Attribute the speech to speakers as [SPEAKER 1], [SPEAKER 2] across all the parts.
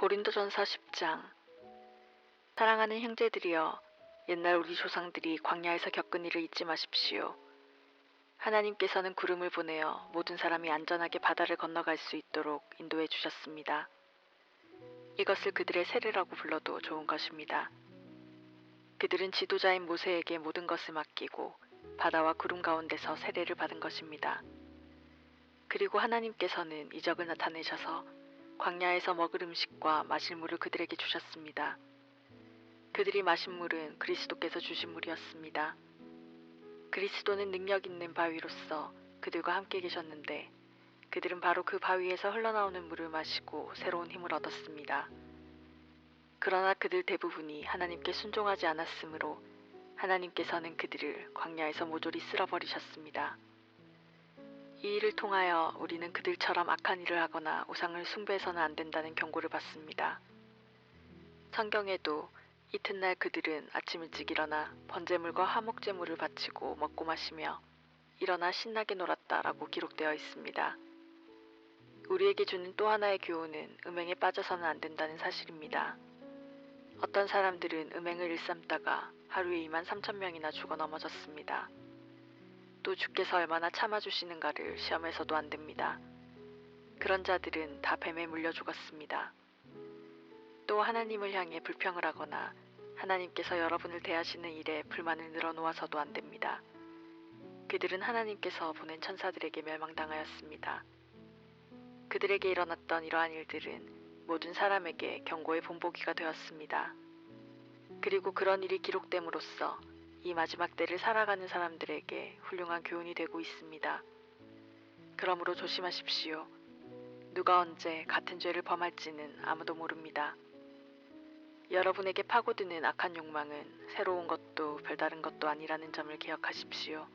[SPEAKER 1] 고린도전서 10장. 사랑하는 형제들이여, 옛날 우리 조상들이 광야에서 겪은 일을 잊지 마십시오. 하나님께서는 구름을 보내어 모든 사람이 안전하게 바다를 건너갈 수 있도록 인도해 주셨습니다. 이것을 그들의 세례라고 불러도 좋은 것입니다. 그들은 지도자인 모세에게 모든 것을 맡기고 바다와 구름 가운데서 세례를 받은 것입니다. 그리고 하나님께서는 이적을 나타내셔서 광야에서 먹을 음식과 마실 물을 그들에게 주셨습니다. 그들이 마신 물은 그리스도께서 주신 물이었습니다. 그리스도는 능력 있는 바위로서 그들과 함께 계셨는데 그들은 바로 그 바위에서 흘러나오는 물을 마시고 새로운 힘을 얻었습니다. 그러나 그들 대부분이 하나님께 순종하지 않았으므로 하나님께서는 그들을 광야에서 모조리 쓸어버리셨습니다. 이 일을 통하여 우리는 그들처럼 악한 일을 하거나 우상을 숭배해서는 안 된다는 경고를 받습니다. 성경에도 이튿날 그들은 아침 일찍 일어나 번제물과 화목제물을 바치고 먹고 마시며 일어나 신나게 놀았다라고 기록되어 있습니다. 우리에게 주는 또 하나의 교훈은 음행에 빠져서는 안 된다는 사실입니다. 어떤 사람들은 음행을 일삼다가 하루에 23,000명이나 죽어 넘어졌습니다. 또 주께서 얼마나 참아주시는가를 시험해서도 안 됩니다. 그런 자들은 다 뱀에 물려 죽었습니다. 또 하나님을 향해 불평을 하거나 하나님께서 여러분을 대하시는 일에 불만을 늘어놓아서도 안 됩니다. 그들은 하나님께서 보낸 천사들에게 멸망당하였습니다. 그들에게 일어났던 이러한 일들은 모든 사람에게 경고의 본보기가 되었습니다. 그리고 그런 일이 기록됨으로써 이 마지막 때를 살아가는 사람들에게 훌륭한 교훈이 되고 있습니다. 그러므로 조심하십시오. 누가 언제 같은 죄를 범할지는 아무도 모릅니다. 여러분에게 파고드는 악한 욕망은 새로운 것도 별다른 것도 아니라는 점을 기억하십시오.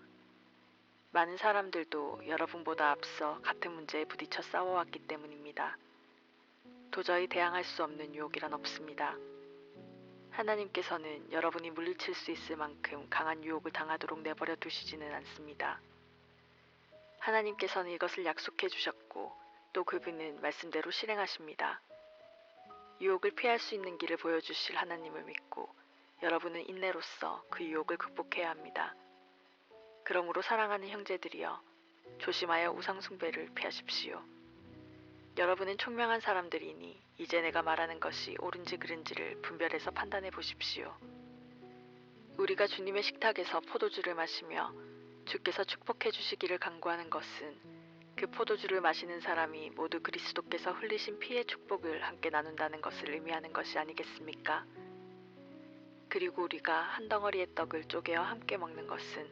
[SPEAKER 1] 많은 사람들도 여러분보다 앞서 같은 문제에 부딪혀 싸워왔기 때문입니다. 도저히 대항할 수 없는 유혹이란 없습니다. 하나님께서는 여러분이 물리칠 수 있을 만큼 강한 유혹을 당하도록 내버려 두시지는 않습니다. 하나님께서는 이것을 약속해 주셨고 또 그분은 말씀대로 실행하십니다. 유혹을 피할 수 있는 길을 보여주실 하나님을 믿고 여러분은 인내로써 그 유혹을 극복해야 합니다. 그러므로 사랑하는 형제들이여, 조심하여 우상 숭배를 피하십시오. 여러분은 총명한 사람들이니 이제 내가 말하는 것이 옳은지 그른지를 분별해서 판단해 보십시오. 우리가 주님의 식탁에서 포도주를 마시며 주께서 축복해 주시기를 간구하는 것은 그 포도주를 마시는 사람이 모두 그리스도께서 흘리신 피의 축복을 함께 나눈다는 것을 의미하는 것이 아니겠습니까? 그리고 우리가 한 덩어리의 떡을 쪼개어 함께 먹는 것은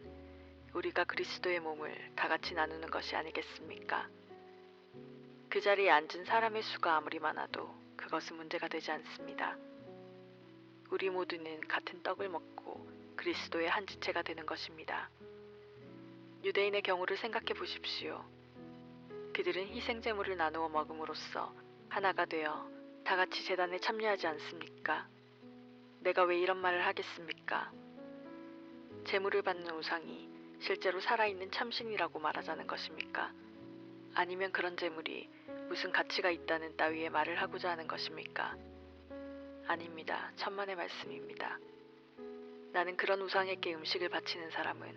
[SPEAKER 1] 우리가 그리스도의 몸을 다 같이 나누는 것이 아니겠습니까? 그 자리에 앉은 사람의 수가 아무리 많아도 그것은 문제가 되지 않습니다. 우리 모두는 같은 떡을 먹고 그리스도의 한 지체가 되는 것입니다. 유대인의 경우를 생각해 보십시오. 그들은 희생제물을 나누어 먹음으로써 하나가 되어 다 같이 제단에 참여하지 않습니까? 내가 왜 이런 말을 하겠습니까? 제물을 받는 우상이 실제로 살아있는 참신이라고 말하자는 것입니까? 아니면 그런 제물이 무슨 가치가 있다는 따위의 말을 하고자 하는 것입니까? 아닙니다. 천만의 말씀입니다. 나는 그런 우상에게 음식을 바치는 사람은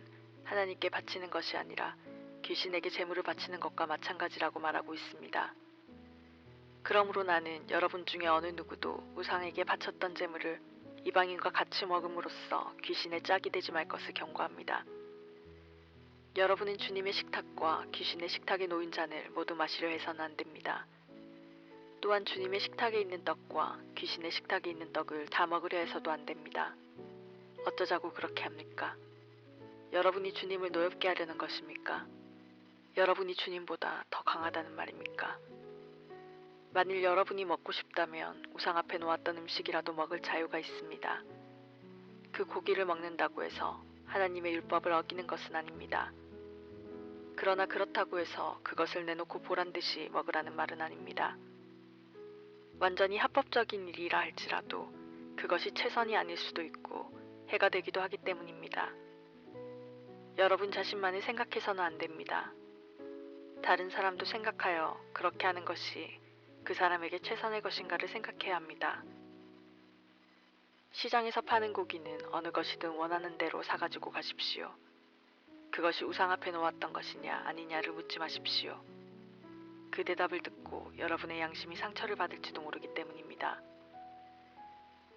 [SPEAKER 1] 하나님께 바치는 것이 아니라 귀신에게 제물을 바치는 것과 마찬가지라고 말하고 있습니다. 그러므로 나는 여러분 중에 어느 누구도 우상에게 바쳤던 제물을 이방인과 같이 먹음으로써 귀신의 짝이 되지 말 것을 경고합니다. 여러분은 주님의 식탁과 귀신의 식탁에 놓인 잔을 모두 마시려 해서는 안 됩니다. 또한 주님의 식탁에 있는 떡과 귀신의 식탁에 있는 떡을 다 먹으려 해서도 안 됩니다. 어쩌자고 그렇게 합니까? 여러분이 주님을 노엽게 하려는 것입니까? 여러분이 주님보다 더 강하다는 말입니까? 만일 여러분이 먹고 싶다면 우상 앞에 놓았던 음식이라도 먹을 자유가 있습니다. 그 고기를 먹는다고 해서 하나님의 율법을 어기는 것은 아닙니다. 그러나 그렇다고 해서 그것을 내놓고 보란 듯이 먹으라는 말은 아닙니다. 완전히 합법적인 일이라 할지라도 그것이 최선이 아닐 수도 있고 해가 되기도 하기 때문입니다. 여러분 자신만을 생각해서는 안 됩니다. 다른 사람도 생각하여 그렇게 하는 것이 그 사람에게 최선의 것인가를 생각해야 합니다. 시장에서 파는 고기는 어느 것이든 원하는 대로 사가지고 가십시오. 그것이 우상 앞에 놓았던 것이냐 아니냐를 묻지 마십시오. 그 대답을 듣고 여러분의 양심이 상처를 받을지도 모르기 때문입니다.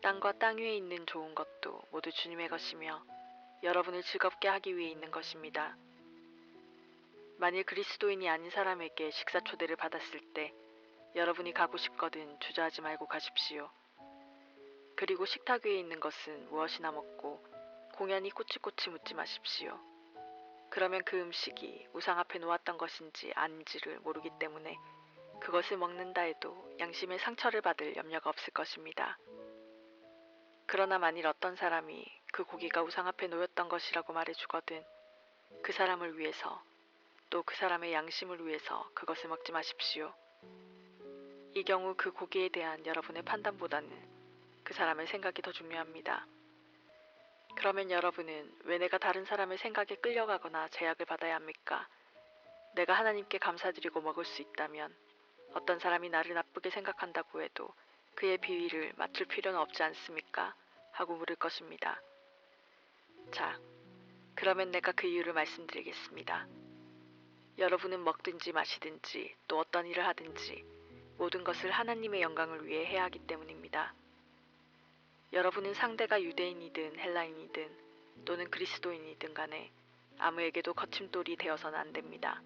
[SPEAKER 1] 땅과 땅 위에 있는 좋은 것도 모두 주님의 것이며 여러분을 즐겁게 하기 위해 있는 것입니다. 만일 그리스도인이 아닌 사람에게 식사 초대를 받았을 때 여러분이 가고 싶거든 주저하지 말고 가십시오. 그리고 식탁 위에 있는 것은 무엇이나 먹고 공연히 꼬치꼬치 묻지 마십시오. 그러면 그 음식이 우상 앞에 놓았던 것인지 아닌지를 모르기 때문에 그것을 먹는다 해도 양심의 상처를 받을 염려가 없을 것입니다. 그러나 만일 어떤 사람이 그 고기가 우상 앞에 놓였던 것이라고 말해주거든 그 사람을 위해서 또 그 사람의 양심을 위해서 그것을 먹지 마십시오. 이 경우 그 고기에 대한 여러분의 판단보다는 그 사람의 생각이 더 중요합니다. 그러면 여러분은 왜 내가 다른 사람의 생각에 끌려가거나 제약을 받아야 합니까? 내가 하나님께 감사드리고 먹을 수 있다면 어떤 사람이 나를 나쁘게 생각한다고 해도 그의 비위를 맞출 필요는 없지 않습니까? 하고 물을 것입니다. 자, 그러면 내가 그 이유를 말씀드리겠습니다. 여러분은 먹든지 마시든지 또 어떤 일을 하든지 모든 것을 하나님의 영광을 위해 해야 하기 때문입니다. 여러분은 상대가 유대인이든 헬라인이든 또는 그리스도인이든 간에 아무에게도 거침돌이 되어서는 안 됩니다.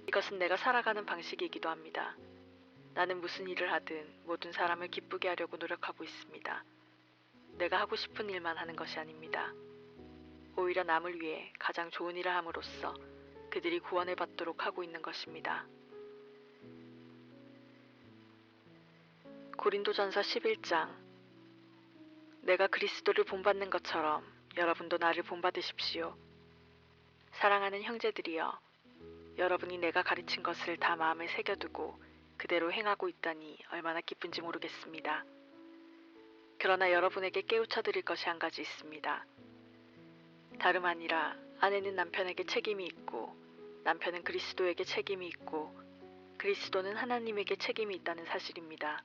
[SPEAKER 1] 이것은 내가 살아가는 방식이기도 합니다. 나는 무슨 일을 하든 모든 사람을 기쁘게 하려고 노력하고 있습니다. 내가 하고 싶은 일만 하는 것이 아닙니다. 오히려 남을 위해 가장 좋은 일을 함으로써 그들이 구원을 받도록 하고 있는 것입니다. 고린도전서 11장. 내가 그리스도를 본받는 것처럼 여러분도 나를 본받으십시오. 사랑하는 형제들이여, 여러분이 내가 가르친 것을 다 마음에 새겨두고 그대로 행하고 있다니 얼마나 기쁜지 모르겠습니다. 그러나 여러분에게 깨우쳐 드릴 것이 한 가지 있습니다. 다름 아니라 아내는 남편에게 책임이 있고 남편은 그리스도에게 책임이 있고 그리스도는 하나님에게 책임이 있다는 사실입니다.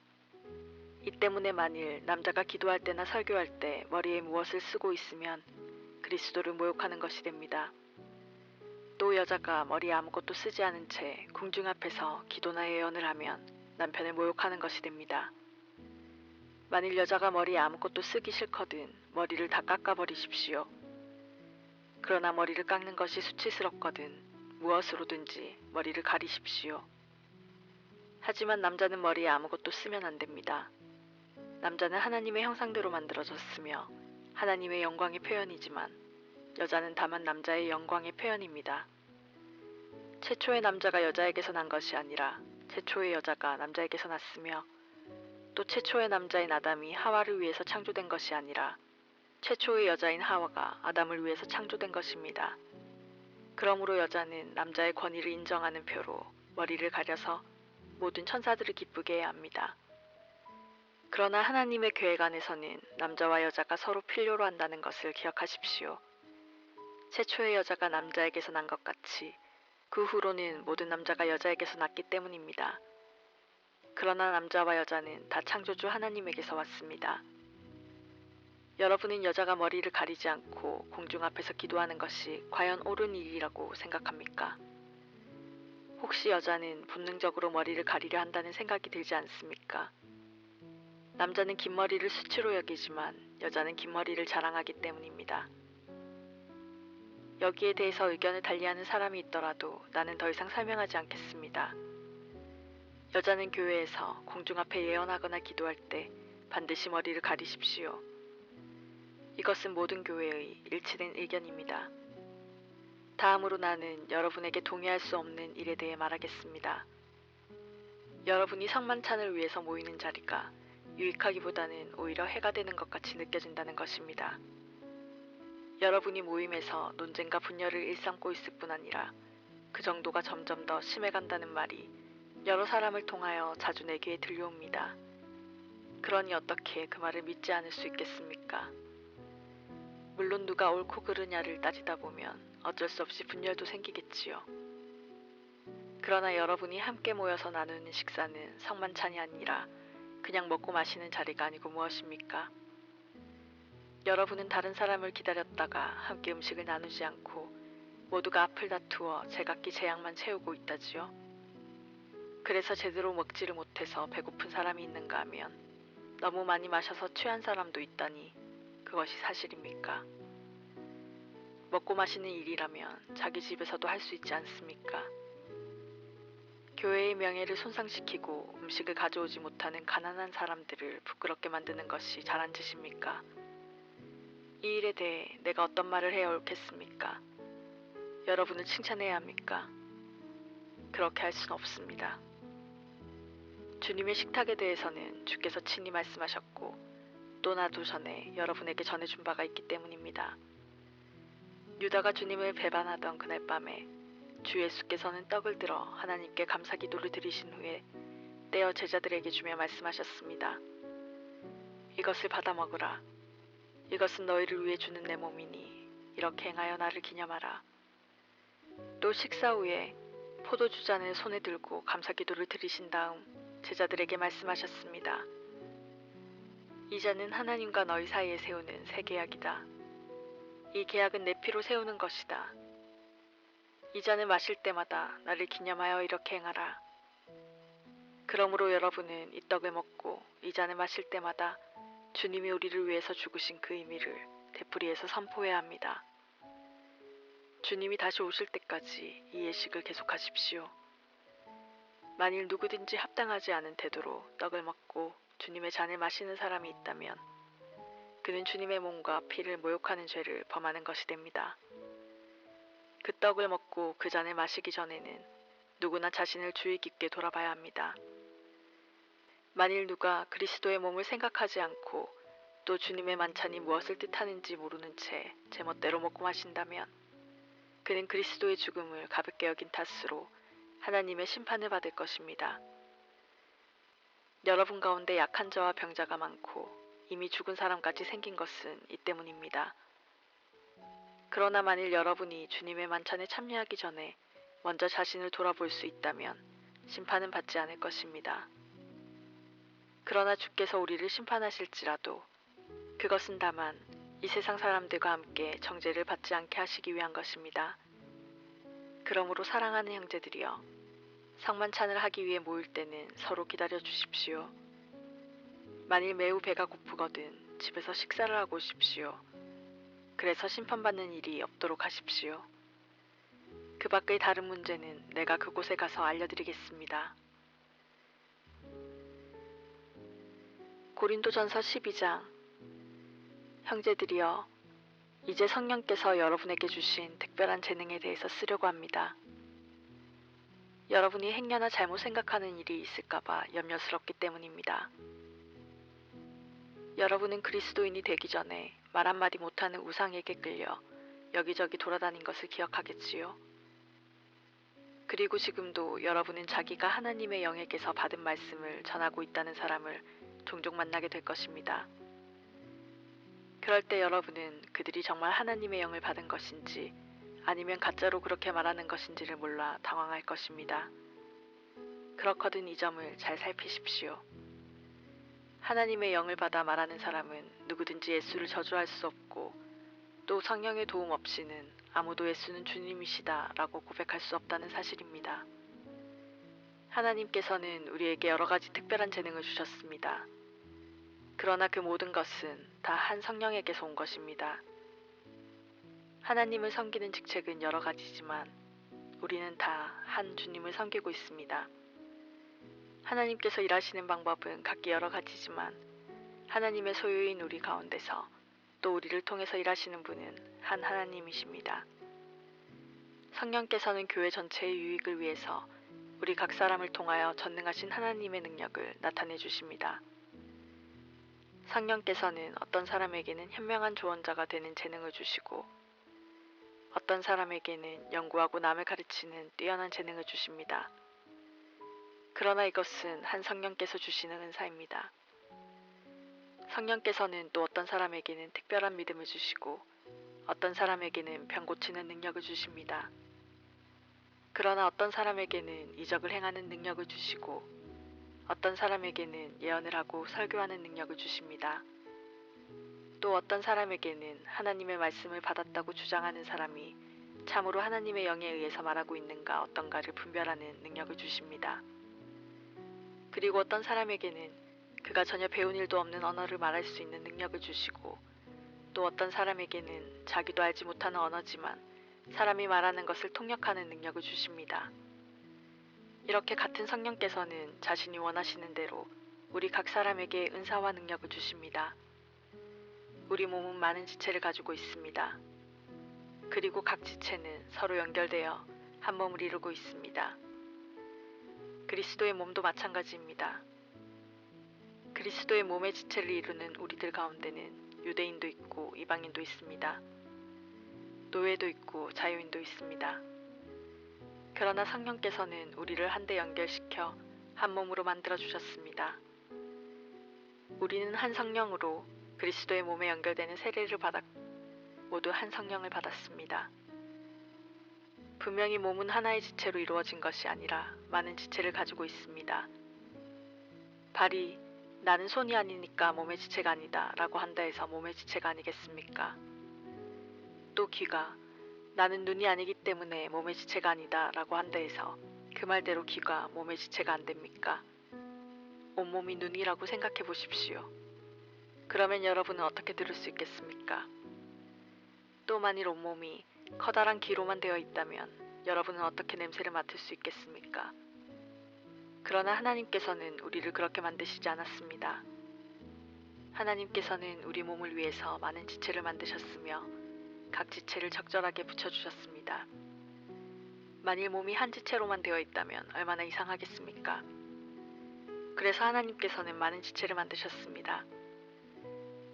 [SPEAKER 1] 이 때문에 만일 남자가 기도할 때나 설교할 때 머리에 무엇을 쓰고 있으면 그리스도를 모욕하는 것이 됩니다. 또 여자가 머리에 아무것도 쓰지 않은 채 궁중 앞에서 기도나 예언을 하면 남편을 모욕하는 것이 됩니다. 만일 여자가 머리에 아무것도 쓰기 싫거든 머리를 다 깎아버리십시오. 그러나 머리를 깎는 것이 수치스럽거든 무엇으로든지 머리를 가리십시오. 하지만 남자는 머리에 아무것도 쓰면 안 됩니다. 남자는 하나님의 형상대로 만들어졌으며 하나님의 영광의 표현이지만 여자는 다만 남자의 영광의 표현입니다. 최초의 남자가 여자에게서 난 것이 아니라 최초의 여자가 남자에게서 났으며 또 최초의 남자인 아담이 하와를 위해서 창조된 것이 아니라 최초의 여자인 하와가 아담을 위해서 창조된 것입니다. 그러므로 여자는 남자의 권위를 인정하는 표로 머리를 가려서 모든 천사들을 기쁘게 해야 합니다. 그러나 하나님의 계획 안에서는 남자와 여자가 서로 필요로 한다는 것을 기억하십시오. 최초의 여자가 남자에게서 난 것 같이 그 후로는 모든 남자가 여자에게서 났기 때문입니다. 그러나 남자와 여자는 다 창조주 하나님에게서 왔습니다. 여러분은 여자가 머리를 가리지 않고 공중 앞에서 기도하는 것이 과연 옳은 일이라고 생각합니까? 혹시 여자는 본능적으로 머리를 가리려 한다는 생각이 들지 않습니까? 남자는 긴 머리를 수치로 여기지만 여자는 긴 머리를 자랑하기 때문입니다. 여기에 대해서 의견을 달리하는 사람이 있더라도 나는 더 이상 설명하지 않겠습니다. 여자는 교회에서 공중 앞에 예언하거나 기도할 때 반드시 머리를 가리십시오. 이것은 모든 교회의 일치된 의견입니다. 다음으로 나는 여러분에게 동의할 수 없는 일에 대해 말하겠습니다. 여러분이 성만찬을 위해서 모이는 자리가 유익하기보다는 오히려 해가 되는 것 같이 느껴진다는 것입니다. 여러분이 모임에서 논쟁과 분열을 일삼고 있을 뿐 아니라 그 정도가 점점 더 심해간다는 말이 여러 사람을 통하여 자주 내 귀에 들려옵니다. 그러니 어떻게 그 말을 믿지 않을 수 있겠습니까? 물론 누가 옳고 그르냐를 따지다 보면 어쩔 수 없이 분열도 생기겠지요. 그러나 여러분이 함께 모여서 나누는 식사는 성만찬이 아니라 그냥 먹고 마시는 자리가 아니고 무엇입니까? 여러분은 다른 사람을 기다렸다가 함께 음식을 나누지 않고 모두가 앞을 다투어 제각기 제약만 채우고 있다지요. 그래서 제대로 먹지를 못해서 배고픈 사람이 있는가 하면 너무 많이 마셔서 취한 사람도 있다니 그것이 사실입니까? 먹고 마시는 일이라면 자기 집에서도 할 수 있지 않습니까? 교회의 명예를 손상시키고 음식을 가져오지 못하는 가난한 사람들을 부끄럽게 만드는 것이 잘한 짓입니까? 이 일에 대해 내가 어떤 말을 해야 옳겠습니까? 여러분을 칭찬해야 합니까? 그렇게 할 수는 없습니다. 주님의 식탁에 대해서는 주께서 친히 말씀하셨고 또 나도 전에 여러분에게 전해준 바가 있기 때문입니다. 유다가 주님을 배반하던 그날 밤에 주 예수께서는 떡을 들어 하나님께 감사 기도를 드리신 후에 떼어 제자들에게 주며 말씀하셨습니다. 이것을 받아 먹으라. 이것은 너희를 위해 주는 내 몸이니 이렇게 행하여 나를 기념하라. 또 식사 후에 포도주 잔을 손에 들고 감사 기도를 드리신 다음 제자들에게 말씀하셨습니다. 이 잔은 하나님과 너희 사이에 세우는 새 계약이다. 이 계약은 내 피로 세우는 것이다. 이 잔을 마실 때마다 나를 기념하여 이렇게 행하라. 그러므로 여러분은 이 떡을 먹고 이 잔을 마실 때마다 주님이 우리를 위해서 죽으신 그 의미를 되풀이해서 선포해야 합니다. 주님이 다시 오실 때까지 이 예식을 계속하십시오. 만일 누구든지 합당하지 않은 태도로 떡을 먹고 주님의 잔을 마시는 사람이 있다면 그는 주님의 몸과 피를 모욕하는 죄를 범하는 것이 됩니다. 그 떡을 먹고 그 잔을 마시기 전에는 누구나 자신을 주의 깊게 돌아봐야 합니다. 만일 누가 그리스도의 몸을 생각하지 않고 또 주님의 만찬이 무엇을 뜻하는지 모르는 채 제멋대로 먹고 마신다면 그는 그리스도의 죽음을 가볍게 여긴 탓으로 하나님의 심판을 받을 것입니다. 여러분 가운데 약한 자와 병자가 많고 이미 죽은 사람까지 생긴 것은 이 때문입니다. 그러나 만일 여러분이 주님의 만찬에 참여하기 전에 먼저 자신을 돌아볼 수 있다면 심판은 받지 않을 것입니다. 그러나 주께서 우리를 심판하실지라도 그것은 다만 이 세상 사람들과 함께 정죄를 받지 않게 하시기 위한 것입니다. 그러므로 사랑하는 형제들이여, 성만찬을 하기 위해 모일 때는 서로 기다려 주십시오. 만일 매우 배가 고프거든 집에서 식사를 하고 오십시오. 그래서 심판받는 일이 없도록 하십시오. 그 밖의 다른 문제는 내가 그곳에 가서 알려드리겠습니다. 고린도전서 12장. 형제들이여, 이제 성령께서 여러분에게 주신 특별한 재능에 대해서 쓰려고 합니다. 여러분이 행여나 잘못 생각하는 일이 있을까봐 염려스럽기 때문입니다. 여러분은 그리스도인이 되기 전에 말 한마디 못하는 우상에게 끌려 여기저기 돌아다닌 것을 기억하겠지요. 그리고 지금도 여러분은 자기가 하나님의 영에게서 받은 말씀을 전하고 있다는 사람을 종종 만나게 될 것입니다. 그럴 때 여러분은 그들이 정말 하나님의 영을 받은 것인지 아니면 가짜로 그렇게 말하는 것인지를 몰라 당황할 것입니다. 그렇거든 이 점을 잘 살피십시오. 하나님의 영을 받아 말하는 사람은 누구든지 예수를 저주할 수 없고 또 성령의 도움 없이는 아무도 예수는 주님이시다 라고 고백할 수 없다는 사실입니다. 하나님께서는 우리에게 여러 가지 특별한 재능을 주셨습니다. 그러나 그 모든 것은 다 한 성령에게서 온 것입니다. 하나님을 섬기는 직책은 여러 가지지만 우리는 다 한 주님을 섬기고 있습니다. 하나님께서 일하시는 방법은 각기 여러 가지지만 하나님의 소유인 우리 가운데서 또 우리를 통해서 일하시는 분은 한 하나님이십니다. 성령께서는 교회 전체의 유익을 위해서 우리 각 사람을 통하여 전능하신 하나님의 능력을 나타내 주십니다. 성령께서는 어떤 사람에게는 현명한 조언자가 되는 재능을 주시고 어떤 사람에게는 연구하고 남을 가르치는 뛰어난 재능을 주십니다. 그러나 이것은 한 성령께서 주시는 은사입니다. 성령께서는 또 어떤 사람에게는 특별한 믿음을 주시고 어떤 사람에게는 병 고치는 능력을 주십니다. 그러나 어떤 사람에게는 이적을 행하는 능력을 주시고 어떤 사람에게는 예언을 하고 설교하는 능력을 주십니다. 또 어떤 사람에게는 하나님의 말씀을 받았다고 주장하는 사람이 참으로 하나님의 영에 의해서 말하고 있는가 어떤가를 분별하는 능력을 주십니다. 그리고 어떤 사람에게는 그가 전혀 배운 일도 없는 언어를 말할 수 있는 능력을 주시고 또 어떤 사람에게는 자기도 알지 못하는 언어지만 사람이 말하는 것을 통역하는 능력을 주십니다. 이렇게 같은 성령께서는 자신이 원하시는 대로 우리 각 사람에게 은사와 능력을 주십니다. 우리 몸은 많은 지체를 가지고 있습니다. 그리고 각 지체는 서로 연결되어 한 몸을 이루고 있습니다. 그리스도의 몸도 마찬가지입니다. 그리스도의 몸의 지체를 이루는 우리들 가운데는 유대인도 있고 이방인도 있습니다. 노예도 있고 자유인도 있습니다. 그러나 성령께서는 우리를 한데 연결시켜 한 몸으로 만들어 주셨습니다. 우리는 한 성령으로 그리스도의 몸에 연결되는 세례를 받았고 모두 한 성령을 받았습니다. 분명히 몸은 하나의 지체로 이루어진 것이 아니라 많은 지체를 가지고 있습니다. 발이 나는 손이 아니니까 몸의 지체가 아니다 라고 한다 해서 몸의 지체가 아니겠습니까? 또 귀가 나는 눈이 아니기 때문에 몸의 지체가 아니다 라고 한다 해서 그 말대로 귀가 몸의 지체가 안 됩니까? 온몸이 눈이라고 생각해 보십시오. 그러면 여러분은 어떻게 들을 수 있겠습니까? 또 만일 온몸이 커다란 귀로만 되어 있다면 여러분은 어떻게 냄새를 맡을 수 있겠습니까? 그러나 하나님께서는 우리를 그렇게 만드시지 않았습니다. 하나님께서는 우리 몸을 위해서 많은 지체를 만드셨으며 각 지체를 적절하게 붙여주셨습니다. 만일 몸이 한 지체로만 되어 있다면 얼마나 이상하겠습니까? 그래서 하나님께서는 많은 지체를 만드셨습니다.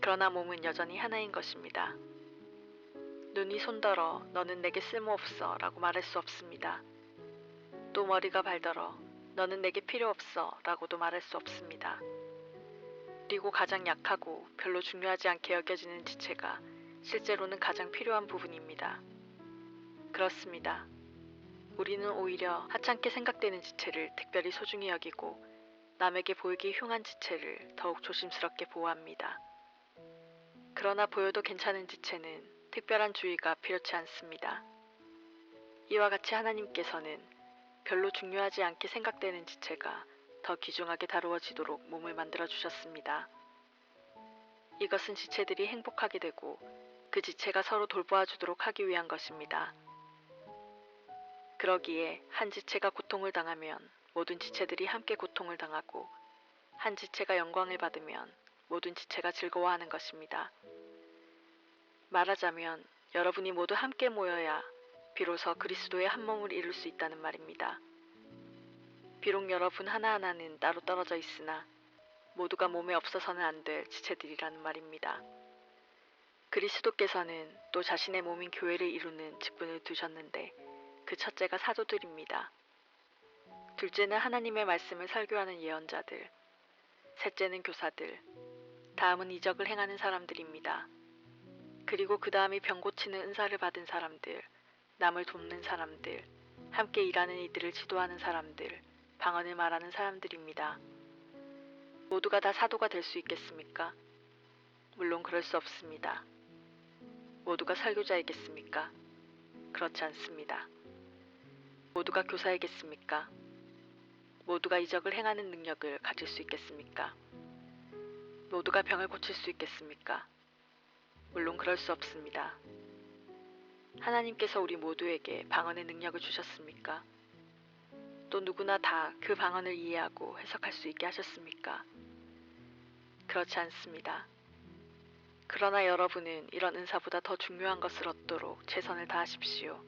[SPEAKER 1] 그러나 몸은 여전히 하나인 것입니다. 눈이 손더러 너는 내게 쓸모없어 라고 말할 수 없습니다. 또 머리가 발더러 너는 내게 필요 없어 라고도 말할 수 없습니다. 그리고 가장 약하고 별로 중요하지 않게 여겨지는 지체가 실제로는 가장 필요한 부분입니다. 그렇습니다. 우리는 오히려 하찮게 생각되는 지체를 특별히 소중히 여기고 남에게 보이기 흉한 지체를 더욱 조심스럽게 보호합니다. 그러나 보여도 괜찮은 지체는 특별한 주의가 필요치 않습니다. 이와 같이 하나님께서는 별로 중요하지 않게 생각되는 지체가 더 귀중하게 다루어지도록 몸을 만들어 주셨습니다. 이것은 지체들이 행복하게 되고 그 지체가 서로 돌보아 주도록 하기 위한 것입니다. 그러기에 한 지체가 고통을 당하면 모든 지체들이 함께 고통을 당하고 한 지체가 영광을 받으면 모든 지체가 즐거워하는 것입니다. 말하자면 여러분이 모두 함께 모여야 비로소 그리스도의 한 몸을 이룰 수 있다는 말입니다. 비록 여러분 하나하나는 따로 떨어져 있으나 모두가 몸에 없어서는 안 될 지체들이라는 말입니다. 그리스도께서는 또 자신의 몸인 교회를 이루는 직분을 두셨는데 그 첫째가 사도들입니다. 둘째는 하나님의 말씀을 설교하는 예언자들, 셋째는 교사들, 다음은 이적을 행하는 사람들입니다. 그리고 그 다음이 병 고치는 은사를 받은 사람들, 남을 돕는 사람들, 함께 일하는 이들을 지도하는 사람들, 방언을 말하는 사람들입니다. 모두가 다 사도가 될 수 있겠습니까? 물론 그럴 수 없습니다. 모두가 설교자이겠습니까? 그렇지 않습니다. 모두가 교사이겠습니까? 모두가 이적을 행하는 능력을 가질 수 있겠습니까? 모두가 병을 고칠 수 있겠습니까? 물론 그럴 수 없습니다. 하나님께서 우리 모두에게 방언의 능력을 주셨습니까? 또 누구나 다 그 방언을 이해하고 해석할 수 있게 하셨습니까? 그렇지 않습니다. 그러나 여러분은 이런 은사보다 더 중요한 것을 얻도록 최선을 다하십시오.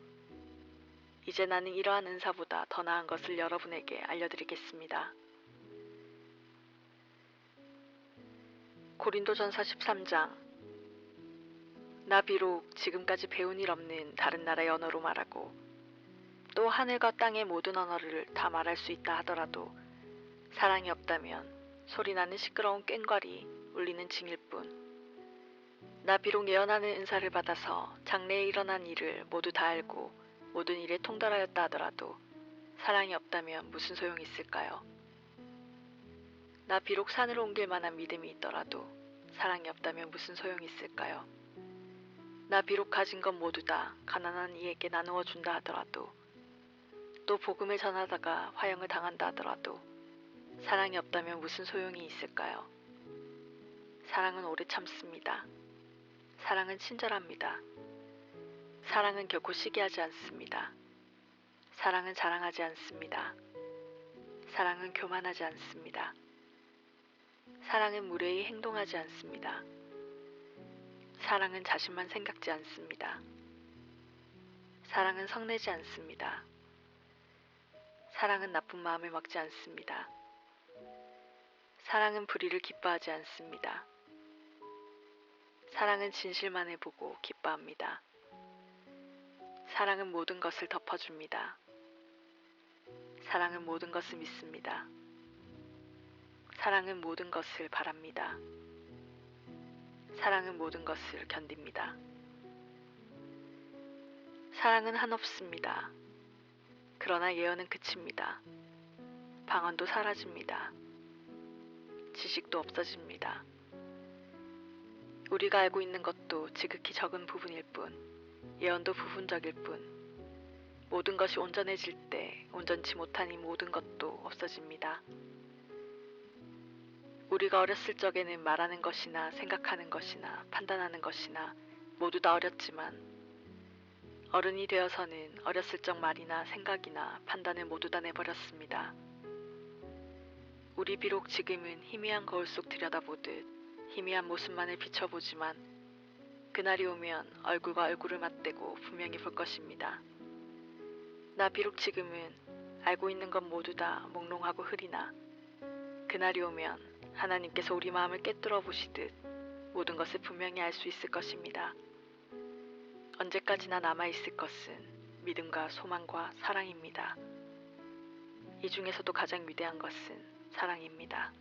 [SPEAKER 1] 이제 나는 이러한 은사보다 더 나은 것을 여러분에게 알려드리겠습니다. 고린도전서 13장. 나 비록 지금까지 배운 일 없는 다른 나라의 언어로 말하고 또 하늘과 땅의 모든 언어를 다 말할 수 있다 하더라도 사랑이 없다면 소리나는 시끄러운 꽹과리 울리는 징일 뿐. 나 비록 예언하는 은사를 받아서 장래에 일어난 일을 모두 다 알고 모든 일에 통달하였다 하더라도 사랑이 없다면 무슨 소용이 있을까요? 나 비록 산으로 옮길 만한 믿음이 있더라도 사랑이 없다면 무슨 소용이 있을까요? 나 비록 가진 것 모두 다 가난한 이에게 나누어 준다 하더라도, 또 복음을 전하다가 화형을 당한다 하더라도 사랑이 없다면 무슨 소용이 있을까요? 사랑은 오래 참습니다. 사랑은 친절합니다. 사랑은 결코 시기하지 않습니다. 사랑은 자랑하지 않습니다. 사랑은 교만하지 않습니다. 사랑은 무례히 행동하지 않습니다. 사랑은 자신만 생각지 않습니다. 사랑은 성내지 않습니다. 사랑은 나쁜 마음을 먹지 않습니다. 사랑은 불의를 기뻐하지 않습니다. 사랑은 진실만을 보고 기뻐합니다. 사랑은 모든 것을 덮어줍니다. 사랑은 모든 것을 믿습니다. 사랑은 모든 것을 바랍니다. 사랑은 모든 것을 견딥니다. 사랑은 한없습니다. 그러나 예언은 그칩니다. 방언도 사라집니다. 지식도 없어집니다. 우리가 알고 있는 것도 지극히 적은 부분일 뿐, 예언도 부분적일 뿐, 모든 것이 온전해질 때 온전치 못한 이 모든 것도 없어집니다. 우리가 어렸을 적에는 말하는 것이나 생각하는 것이나 판단하는 것이나 모두 다 어렸지만, 어른이 되어서는 어렸을 적 말이나 생각이나 판단을 모두 다 내버렸습니다. 우리 비록 지금은 희미한 거울 속 들여다보듯 희미한 모습만을 비춰보지만, 그날이 오면 얼굴과 얼굴을 맞대고 분명히 볼 것입니다. 나 비록 지금은 알고 있는 것 모두 다 몽롱하고 흐리나, 그날이 오면 하나님께서 우리 마음을 꿰뚫어 보시듯 모든 것을 분명히 알 수 있을 것입니다. 언제까지나 남아있을 것은 믿음과 소망과 사랑입니다. 이 중에서도 가장 위대한 것은 사랑입니다.